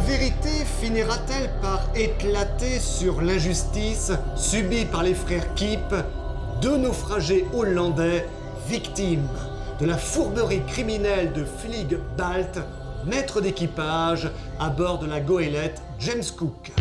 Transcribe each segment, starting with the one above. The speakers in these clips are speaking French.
vérité finira-t-elle par éclater sur l'injustice subie par les frères Kiep, deux naufragés hollandais victimes de la fourberie criminelle de Flieg Balt, maître d'équipage à bord de la goélette James Cook.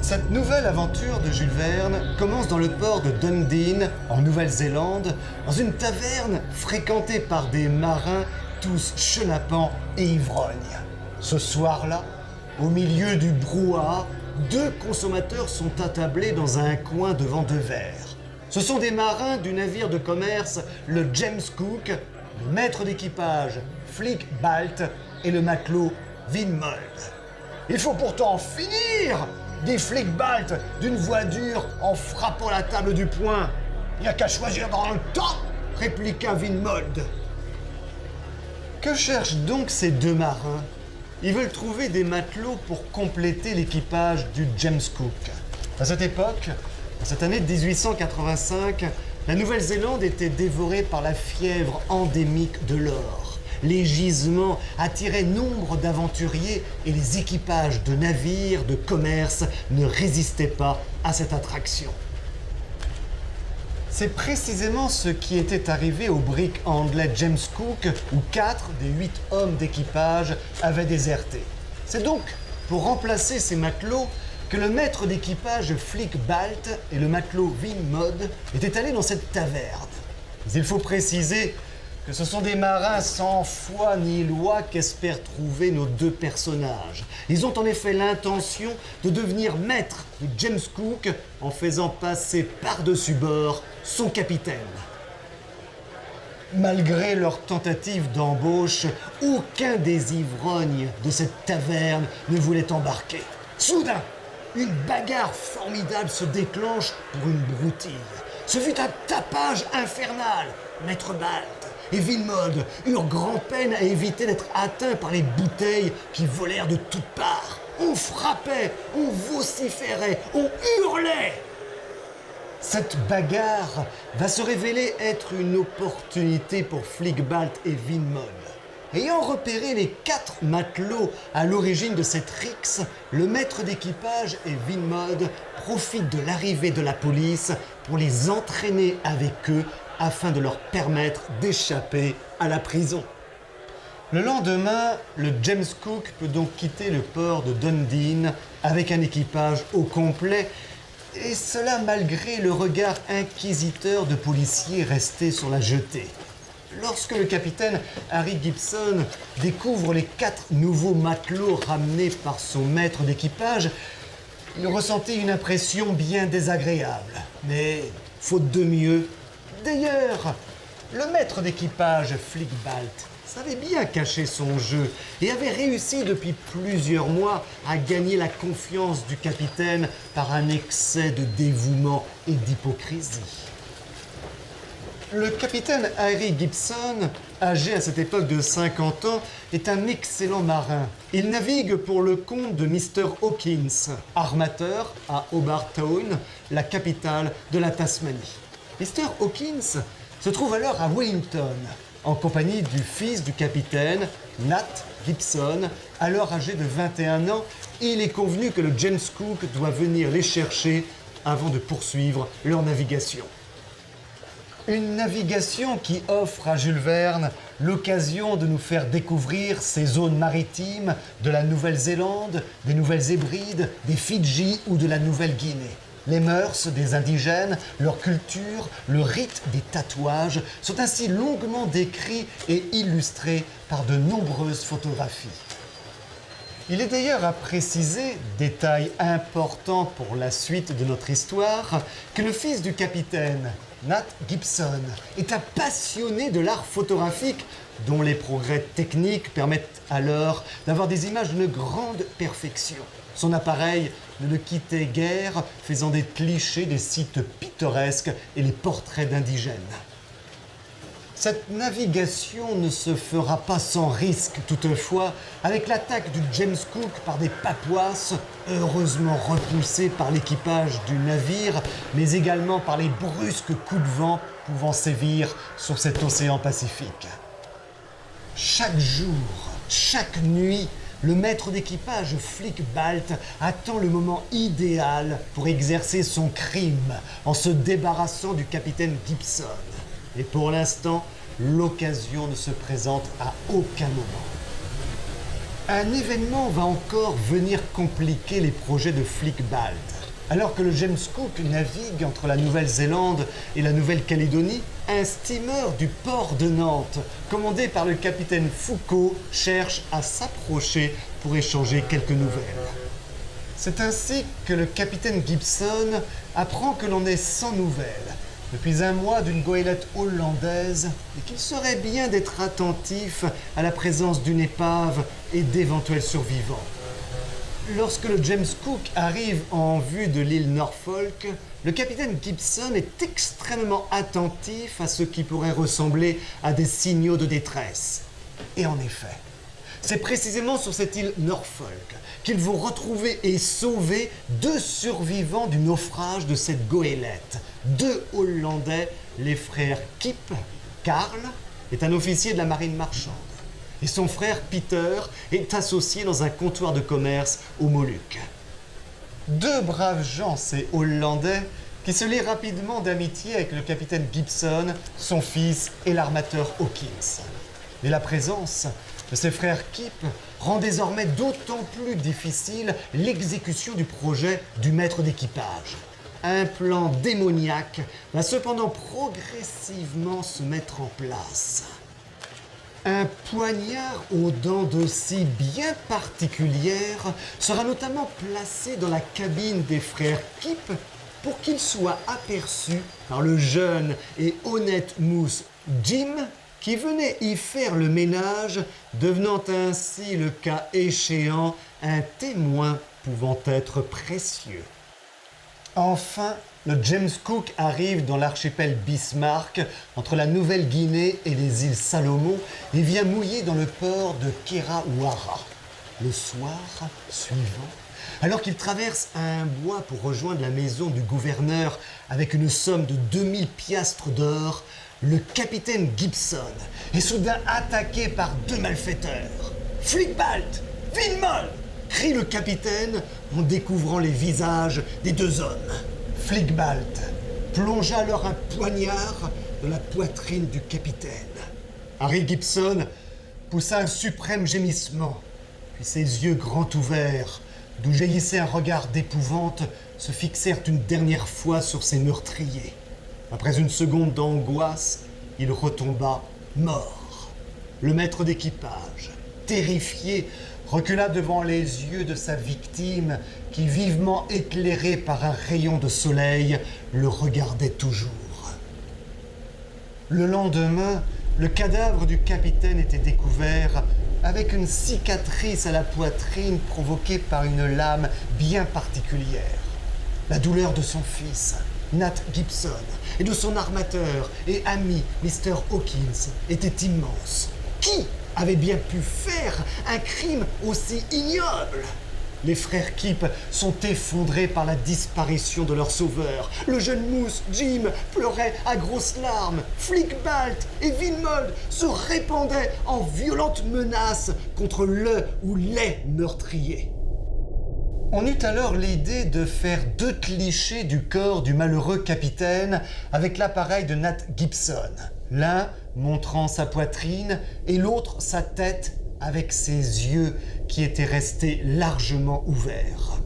Cette nouvelle aventure de Jules Verne commence dans le port de Dundee, en Nouvelle-Zélande, dans une taverne fréquentée par des marins tous chenapans et ivrognes. Ce soir-là, au milieu du brouhaha, deux consommateurs sont attablés dans un coin devant deux verres. Ce sont des marins du navire de commerce, le James Cook, le maître d'équipage, Flieg Balt, et le matelot, Winmold. « Il faut pourtant en finir !» dit Flieg Balt d'une voix dure en frappant la table du poing. « Il n'y a qu'à choisir dans le temps !» répliqua Winmold. Que cherchent donc ces deux marins? Ils veulent trouver des matelots pour compléter l'équipage du James Cook. À cette époque, en cette année 1885, la Nouvelle-Zélande était dévorée par la fièvre endémique de l'or. Les gisements attiraient nombre d'aventuriers et les équipages de navires de commerce ne résistaient pas à cette attraction. C'est précisément ce qui était arrivé au brick anglais James Cook, où 4 des 8 hommes d'équipage avaient déserté. C'est donc pour remplacer ces matelots que le maître d'équipage Flieg Balt et le matelot Winmold étaient allés dans cette taverne. Mais il faut préciser que ce sont des marins sans foi ni loi qu'espèrent trouver nos deux personnages. Ils ont en effet l'intention de devenir maîtres de James Cook en faisant passer par-dessus bord son capitaine. Malgré leur tentative d'embauche, aucun des ivrognes de cette taverne ne voulait embarquer. Soudain, une bagarre formidable se déclenche pour une broutille. Ce fut un tapage infernal. Maître Balt et Winmold eurent grand-peine à éviter d'être atteints par les bouteilles qui volèrent de toutes parts. On frappait, on vociférait, on hurlait. Cette bagarre va se révéler être une opportunité pour Flieg Balt et Winmold. Ayant repéré les 4 matelots à l'origine de cette rixe, le maître d'équipage et Winmold profitent de l'arrivée de la police pour les entraîner avec eux afin de leur permettre d'échapper à la prison. Le lendemain, le James Cook peut donc quitter le port de Dundee avec un équipage au complet, et cela malgré le regard inquisiteur de policiers restés sur la jetée. Lorsque le capitaine Harry Gibson découvre les 4 nouveaux matelots ramenés par son maître d'équipage, il ressentit une impression bien désagréable. Mais, faute de mieux, d'ailleurs, le maître d'équipage Flieg Balt savait bien cacher son jeu et avait réussi depuis plusieurs mois à gagner la confiance du capitaine par un excès de dévouement et d'hypocrisie. Le capitaine Harry Gibson, âgé à cette époque de 50 ans, est un excellent marin. Il navigue pour le compte de Mr. Hawkins, armateur à Hobart Town, la capitale de la Tasmanie. Mr. Hawkins se trouve alors à Wellington, en compagnie du fils du capitaine, Nat Gibson, alors âgé de 21 ans. Il est convenu que le James Cook doit venir les chercher avant de poursuivre leur navigation. Une navigation qui offre à Jules Verne l'occasion de nous faire découvrir ces zones maritimes de la Nouvelle-Zélande, des Nouvelles-Hébrides, des Fidji ou de la Nouvelle-Guinée. Les mœurs des indigènes, leur culture, le rite des tatouages sont ainsi longuement décrits et illustrés par de nombreuses photographies. Il est d'ailleurs à préciser, détail important pour la suite de notre histoire, que le fils du capitaine, Nat Gibson, est un passionné de l'art photographique dont les progrès techniques permettent alors d'avoir des images d'une grande perfection. Son appareil ne le quittait guère, faisant des clichés des sites pittoresques et les portraits d'indigènes. Cette navigation ne se fera pas sans risque toutefois, avec l'attaque du James Cook par des papouasses, heureusement repoussées par l'équipage du navire, mais également par les brusques coups de vent pouvant sévir sur cet océan Pacifique. Chaque jour, chaque nuit, le maître d'équipage Flick Balt attend le moment idéal pour exercer son crime en se débarrassant du capitaine Gibson. Et pour l'instant, l'occasion ne se présente à aucun moment. Un événement va encore venir compliquer les projets de Flick Balt. Alors que le James Cook navigue entre la Nouvelle-Zélande et la Nouvelle-Calédonie, un steamer du port de Nantes, commandé par le capitaine Foucault, cherche à s'approcher pour échanger quelques nouvelles. C'est ainsi que le capitaine Gibson apprend que l'on est sans nouvelles depuis un mois d'une goélette hollandaise et qu'il serait bien d'être attentif à la présence d'une épave et d'éventuels survivants. Lorsque le James Cook arrive en vue de l'île Norfolk, le capitaine Gibson est extrêmement attentif à ce qui pourrait ressembler à des signaux de détresse. Et en effet, c'est précisément sur cette île Norfolk qu'il faut retrouver et sauver 2 survivants du naufrage de cette goélette. 2 Hollandais, les frères Kip. Karl est un officier de la marine marchande. Et son frère Peter est associé dans un comptoir de commerce aux Moluques. 2 braves gens, ces Hollandais, qui se lient rapidement d'amitié avec le capitaine Gibson, son fils et l'armateur Hawkins. Et la présence de ses frères Kip rend désormais d'autant plus difficile l'exécution du projet du maître d'équipage. Un plan démoniaque va cependant progressivement se mettre en place. Un poignard aux dents de scie bien particulières sera notamment placé dans la cabine des frères Kip pour qu'il soit aperçu par le jeune et honnête mousse Jim qui venait y faire le ménage, devenant ainsi le cas échéant un témoin pouvant être précieux. Enfin, le James Cook arrive dans l'archipel Bismarck, entre la Nouvelle-Guinée et les îles Salomon, et vient mouiller dans le port de Kerawara. Le soir suivant, alors qu'il traverse un bois pour rejoindre la maison du gouverneur avec une somme de 2000 piastres d'or, le capitaine Gibson est soudain attaqué par 2 malfaiteurs. « Flick Balt, Villemol !» crie le capitaine en découvrant les visages des 2 hommes. Flick Balt plongea alors un poignard dans la poitrine du capitaine. Harry Gibson poussa un suprême gémissement, puis ses yeux grands ouverts, d'où jaillissait un regard d'épouvante, se fixèrent une dernière fois sur ses meurtriers. Après une seconde d'angoisse, il retomba mort. Le maître d'équipage, terrifié, recula devant les yeux de sa victime qui, vivement éclairé par un rayon de soleil, le regardait toujours. Le lendemain, le cadavre du capitaine était découvert avec une cicatrice à la poitrine provoquée par une lame bien particulière. La douleur de son fils, Nat Gibson, et de son armateur et ami, Mr. Hawkins, était immense. Qui avait bien pu faire un crime aussi ignoble? Les frères Kip sont effondrés par la disparition de leur sauveur. Le jeune mousse, Jim, pleurait à grosses larmes. Flick Balt et Villemol se répandaient en violentes menaces contre le ou les meurtriers. On eut alors l'idée de faire 2 clichés du corps du malheureux capitaine avec l'appareil de Nat Gibson. L'un montrant sa poitrine et l'autre sa tête avec ses yeux qui étaient restés largement ouverts.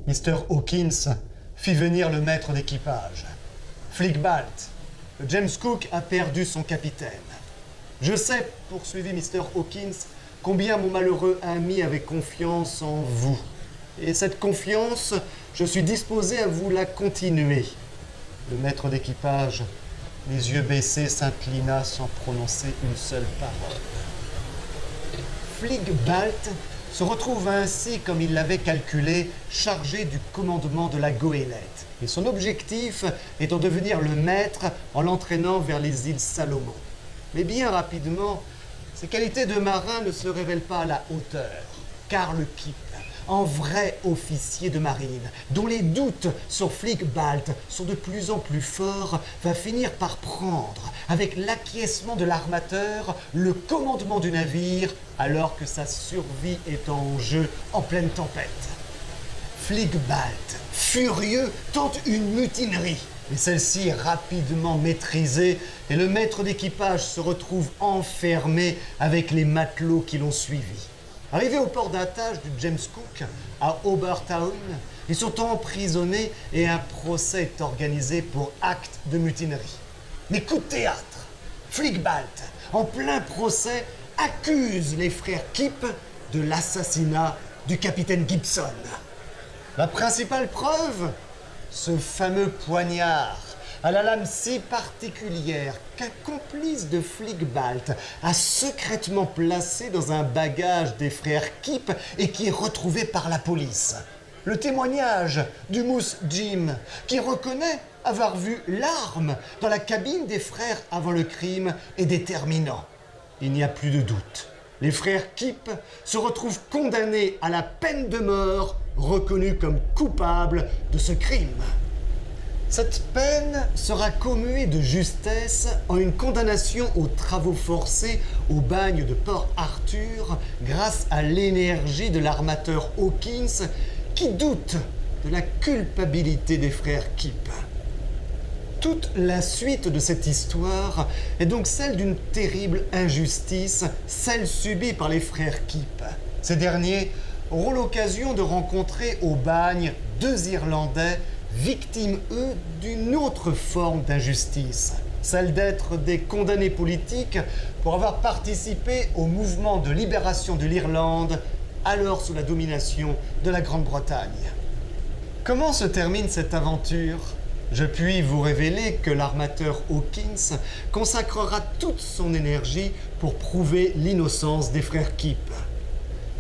Mr. Hawkins fit venir le maître d'équipage. Flick Balt, le James Cook a perdu son capitaine. Je sais, poursuivit Mr. Hawkins, combien mon malheureux ami avait confiance en vous. Et cette confiance, je suis disposé à vous la continuer. Le maître d'équipage, les yeux baissés, s'inclina sans prononcer une seule parole. Flick Balt se retrouve ainsi, comme il l'avait calculé, chargé du commandement de la goélette. Et son objectif est d'en devenir le maître en l'entraînant vers les îles Salomon. Mais bien rapidement, ses qualités de marin ne se révèlent pas à la hauteur. Karl Kipp, en vrai officier de marine, dont les doutes sur Flick-Balt sont de plus en plus forts, va finir par prendre, avec l'acquiescement de l'armateur, le commandement du navire, alors que sa survie est en jeu en pleine tempête. Flick-Balt, furieux, tente une mutinerie. Mais celle-ci est rapidement maîtrisée et le maître d'équipage se retrouve enfermé avec les matelots qui l'ont suivi. Arrivés au port d'attache du James Cook, à Obertown, ils sont emprisonnés et un procès est organisé pour acte de mutinerie. Mais coup de théâtre, Flick-Balt, en plein procès, accuse les frères Kipp de l'assassinat du capitaine Gibson. La principale preuve, ce fameux poignard à la lame si particulière qu'un complice de Flick-Balt a secrètement placé dans un bagage des frères Kipp et qui est retrouvé par la police. Le témoignage du mousse Jim, qui reconnaît avoir vu l'arme dans la cabine des frères avant le crime, est déterminant. Il n'y a plus de doute. Les frères Kipp se retrouvent condamnés à la peine de mort, reconnus comme coupables de ce crime. Cette peine sera commuée de justesse en une condamnation aux travaux forcés au bagne de Port Arthur grâce à l'énergie de l'armateur Hawkins qui doute de la culpabilité des frères Kipp. Toute la suite de cette histoire est donc celle d'une terrible injustice, celle subie par les frères Kipp. Ces derniers auront l'occasion de rencontrer au bagne deux Irlandais victimes, eux, d'une autre forme d'injustice, celle d'être des condamnés politiques pour avoir participé au mouvement de libération de l'Irlande, alors sous la domination de la Grande-Bretagne. Comment se termine cette aventure ? Je puis vous révéler que l'armateur Hawkins consacrera toute son énergie pour prouver l'innocence des frères Kipp.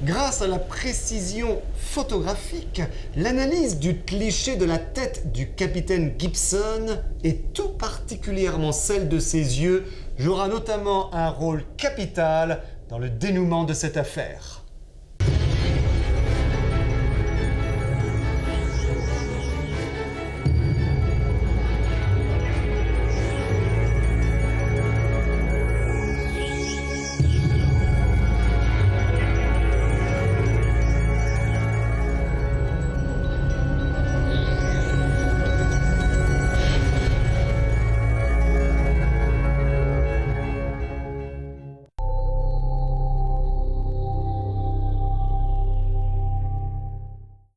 Grâce à la précision photographique, l'analyse du cliché de la tête du capitaine Gibson et tout particulièrement celle de ses yeux jouera notamment un rôle capital dans le dénouement de cette affaire.